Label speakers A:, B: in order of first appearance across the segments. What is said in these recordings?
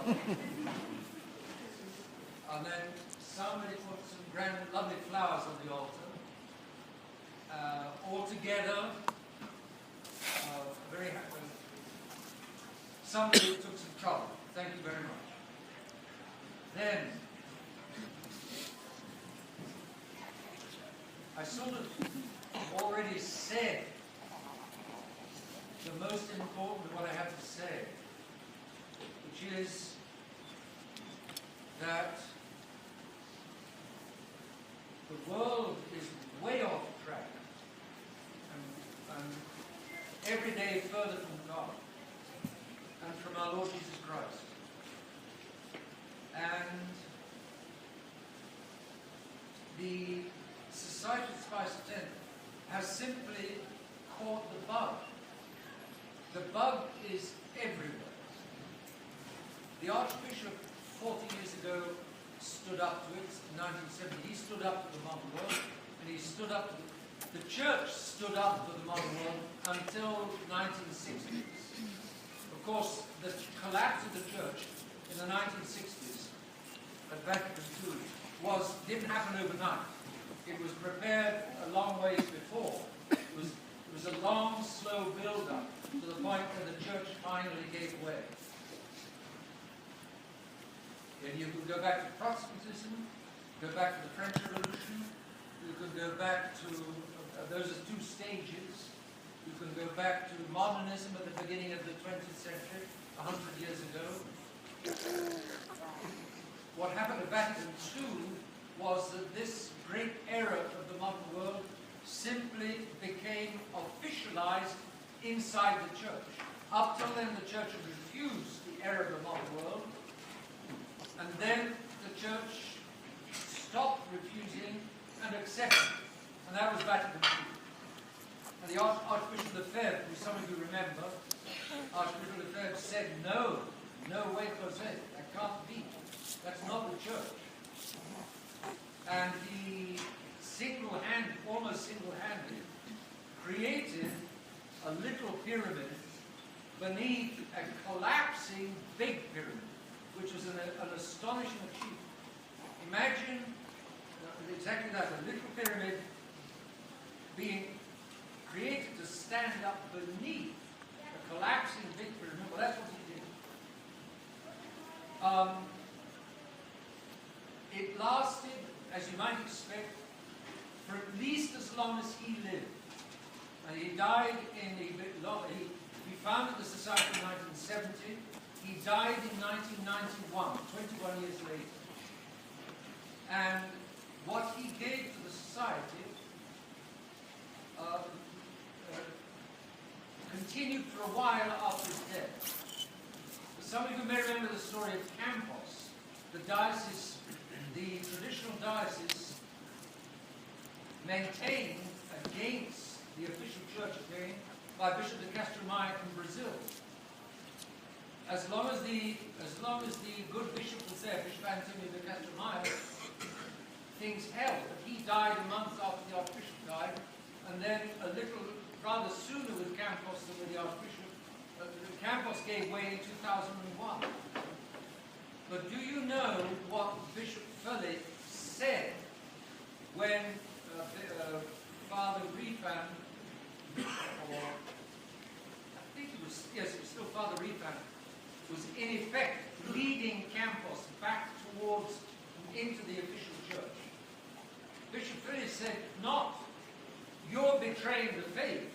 A: And then somebody put some grand, lovely flowers on the altar. All together, very happy. Somebody took some trouble. Thank you very much. Then, I sort of already said the most important of what I have to say, which is that the world is way off track and every day further from God and from our Lord Jesus Christ. And the Society of Spice Tent has simply caught the bug. The bug is everywhere. The Archbishop 40 years ago stood up to it in 1970. He stood up to the modern world, and he stood up to the church stood up to the modern world until 1960s. Of course, the collapse of the church in the 1960s at Vatican II didn't happen overnight. It was prepared a long ways before. It was a long, slow build-up to the point where the church finally gave way. And you could go back to Protestantism, go back to the French Revolution, you could go back to, those are two stages. You can go back to modernism at the beginning of the 20th century, 100 years ago. What happened at Vatican II was that this great era of the modern world simply became officialized inside the church. Up till then, the church had refused the era of the modern world, and then the church stopped refusing and accepted, and that was Vatican II. And the Archbishop Lefebvre, who some of you remember, Archbishop Lefebvre said, no way, Jose, that can't be. That's not the church. And he single-handed, almost single-handed, created a little pyramid beneath a collapsing big pyramid, which was an astonishing achievement. Imagine exactly that, a little pyramid being created to stand up beneath a collapsing big pyramid. Well, that's what he did. It lasted, as you might expect, for at least as long as he lived. And he died he founded the society in 1970. He died in 1991, 21 years later. And what he gave to the society continued for a while after his death. Some of you may remember the story of Campos, the diocese, the traditional diocese maintained against the official church again by Bishop de Castromaya in Brazil. As long as the good bishop was there, Bishop Antonio de Castromaya, things held. But he died a month after the Archbishop died, and then a little rather sooner with Campos than with the Archbishop. Campos gave way in 2001. But do you know what Bishop Philip said when Father Refan, or I think it was, yes, it was still Father Refan, was in effect leading Campos back towards, into the official church? Bishop Philip said, not, you're betraying the faith,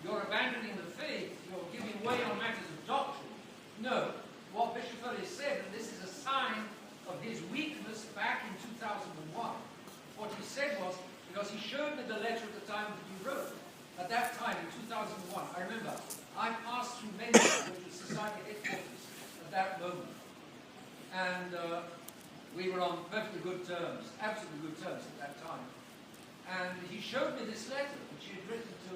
A: you're abandoning the faith, you're giving way on matters of doctrine. No, what Bishop Philip said, and this is a sign of his weakness back in 2001, what he said was, because he showed me the letter at the time that he wrote, at that time in 2001, I remember, I passed through Mesa, which was society headquarters at that moment, and we were on perfectly good terms, absolutely good terms at that time. And he showed me this letter, which he had written to,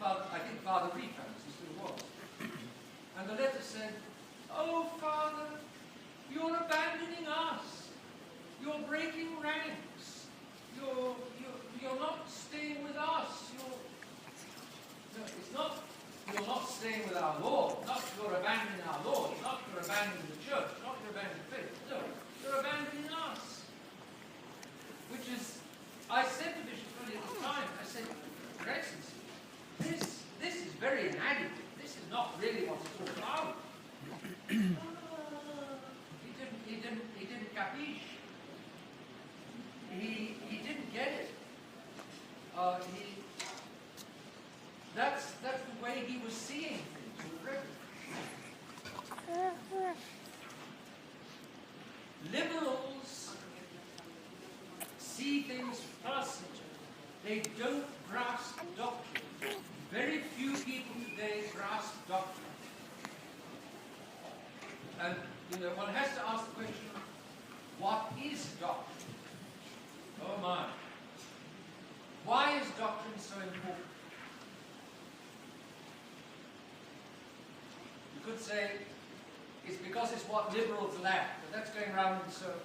A: I think Father Refans, he still was. And the letter said, oh, Father, you're abandoning us. You're breaking ranks. You're not staying with us. No, it's not you're not staying with our Lord, not you're abandoning our Lord, not you're abandoning the church, not you're abandoning faith. No, you're abandoning us. Which is, I said to Bishop Willie at the time, I said, Your Excellency, this is very inadequate. This is not really what it's all about. He didn't capiche. He didn't get it. That's the way he was seeing things. Liberals see things personally. They don't grasp doctrine. Very few people today grasp doctrine. And one has to ask the question, what is doctrine? Oh my. Why is doctrine so important? You could say it's because it's what liberals lack, but that's going round in circles.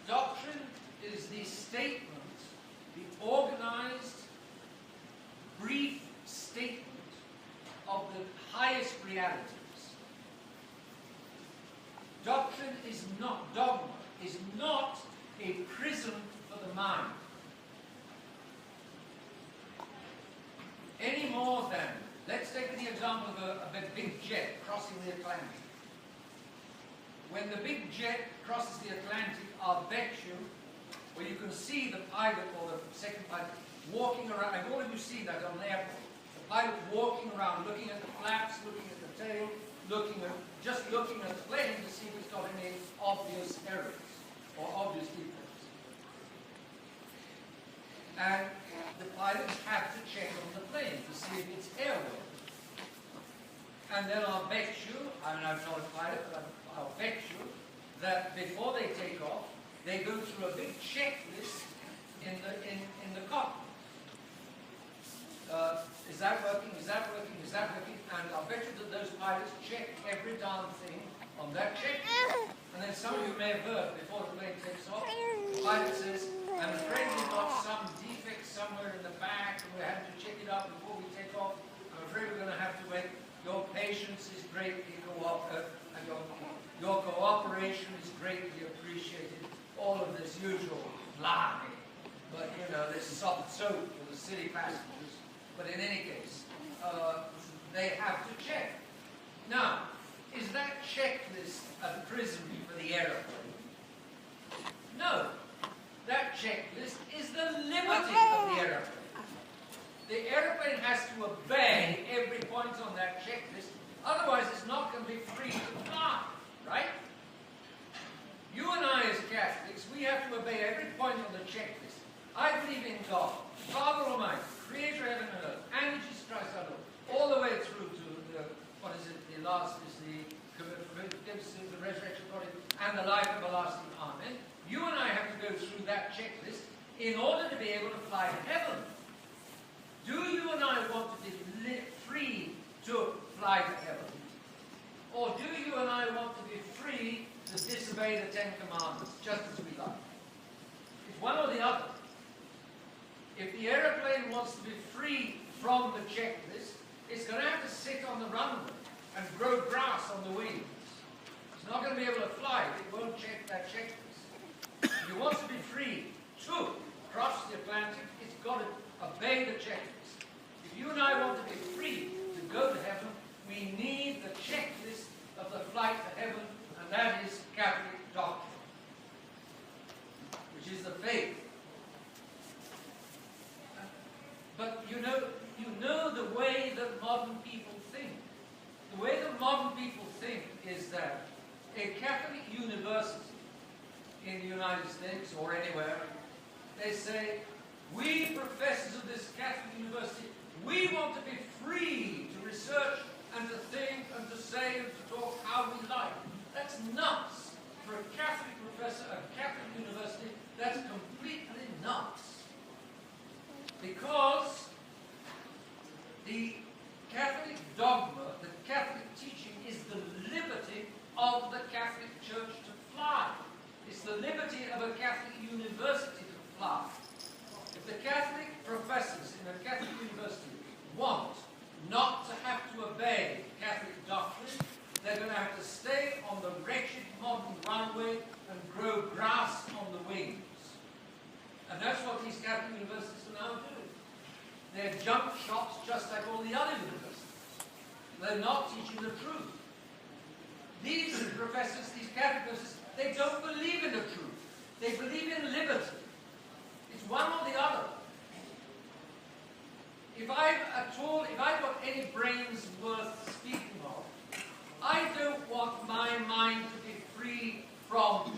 A: Doctrine is the statement, the organized, brief statement of the highest realities. Doctrine is not, dogma is not a prison for the mind. Any more than, let's take the example of a big jet crossing the Atlantic. When the big jet crosses the Atlantic, I'll bet you, or you can see the pilot or the second pilot walking around, and all of you see that on the airport. The pilot walking around, looking at the flaps, looking at the tail, just looking at the plane to see if it's got any obvious errors or obvious defects. And the pilots have to check on the plane to see if it's airworthy. And then I'll bet you, I'm not a pilot, but I'll bet you that before they take off, they go through a big checklist in the cockpit. Is that working? Is that working? Is that working? And I'll bet you that those pilots check every darn thing on that checklist. And then some of you may have heard before the plane takes off, the pilot says, I'm afraid we've got some defect somewhere in the back and we're having to check it out before we take off. I'm afraid we're going to have to wait. Your patience is greatly and your cooperation is greatly appreciated. All of this usual blarney. But this soft soap for the city passengers. But in any case, they have to check. Now, is that checklist a prison for the aeroplane? No. That checklist is the liberty of the aeroplane. The aeroplane has to obey every point on that checklist, otherwise it's not going to be free to fly, right? You and I as Catholics, we have to obey every point on the checklist. I believe in God, Father Almighty, Creator of heaven and earth, and Jesus Christ our Lord, all the way through to the last is the resurrection body, and the life everlasting. Amen. You and I have to go through that checklist in order to be able to fly to heaven. Do you and I want to be free to fly to heaven? Or do you and I want to be free to disobey the Ten Commandments, just as we like? It's one or the other. If the aeroplane wants to be free from the checklist, it's going to have to sit on the runway and grow grass on the wings. It's not going to be able to fly if it won't check that checklist. If it wants to be free to cross the Atlantic, it's got to obey the checklist. If you and I want to be free to go to heaven, we need the checklist of the flight to heaven, and that is Catholic doctrine, which is the faith. But you know the way that modern people think. The way that modern people think is that a Catholic university in the United States or anywhere, they say, we professors of this Catholic university, we want to be free to research and to think and to say and to talk how we like. That's nuts. For a Catholic professor at a Catholic university, that's completely nuts. Because the Catholic dogma, the Catholic teaching is the liberty of the Catholic Church to fly. It's the liberty of a Catholic university to fly. If the Catholic professors in a Catholic university want these Catholic universities are now doing. They're junk shops just like all the other universities. They're not teaching the truth. These professors, these Catholic professors, they don't believe in the truth. They believe in liberty. It's one or the other. If I've got any brains worth speaking of, I don't want my mind to be free from